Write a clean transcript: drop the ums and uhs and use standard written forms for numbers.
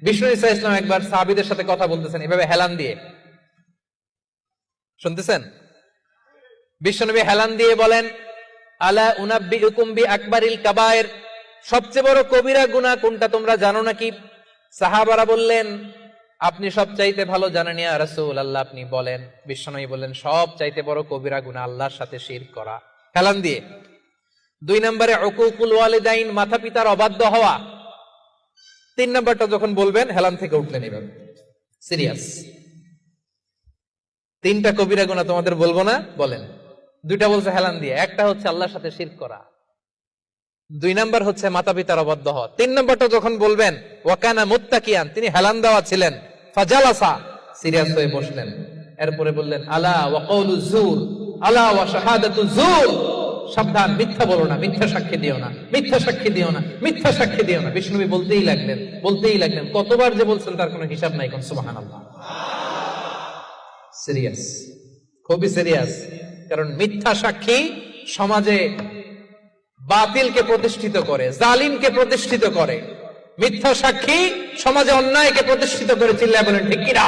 বিষ্ণু ইসা ইসলাম একবার সাহাবীদের সাথে কথা বলতেছেন এভাবে হেলান দিয়ে, শুনতেছেন? বিশ্বনবী হেলান দিয়ে বলেন, আলা উনাব্বিউকুম বিআকবারিল কাবায়ের, সবচেয়ে বড় কবিরা গুনাহ কোনটা তোমরা জানো নাকি? সাহাবারা বললেন, আপনি সবচাইতে ভালো জানেন ইয়া রাসূলুল্লাহ, আপনি বলেন। বিশ্বনবী বললেন, সবচাইতে বড় কবিরা গুনাহ আল্লাহর সাথে শিরক করা, হেলান দিয়ে। 2 নম্বরে উকুকুল ওয়ালিদাইন, মাতা পিতার অবাধ্য হওয়া। 3 নম্বরটা যখন বলবেন হেলান থেকে উঠলেন এভাবে, সিরিয়াস। 3টা কবিরা গুনাহ তোমাদের বলবো না, বলেন। 2টা বলছে হেলান দিয়ে, একটা হচ্ছে আল্লাহর সাথে শিরক করা, 2 নাম্বার হচ্ছে মাতা পিতার অবাধ্য হওয়া। 3 নম্বরটা যখন বলবেন, ওয়াকানা মুত্তাকিয়ান, তিনি হেলান দেওয়া ছিলেন, ফাজালাসা, সিরিয়াস হয়ে বসলেন। এরপরে বললেন, আলা ওয়া কওলু যুর, আলা ওয়া শাহাদাতু যুর, সাবধান, মিথ্যা বলো না, মিথ্যা সাক্ষী দিও না, মিথ্যা সাক্ষী দিও না, মিথ্যা সাক্ষী দিও না। বিষ্ণু নবী বলতেই লাগলেন, কতবার যে বলছেন তার কোনো হিসাব নাই। কোন সুবহানাল্লাহ। সিরিয়াস, খুবই সিরিয়াস। কারণ মিথ্যা সাক্ষী সমাজে বাতিলকে প্রতিষ্ঠিত করে, জালিমকে প্রতিষ্ঠিত করে। মিথ্যা সাক্ষী সমাজে অন্যায়কে প্রতিষ্ঠিত করে। চিল্লায় বলেন ঠিক কিনা?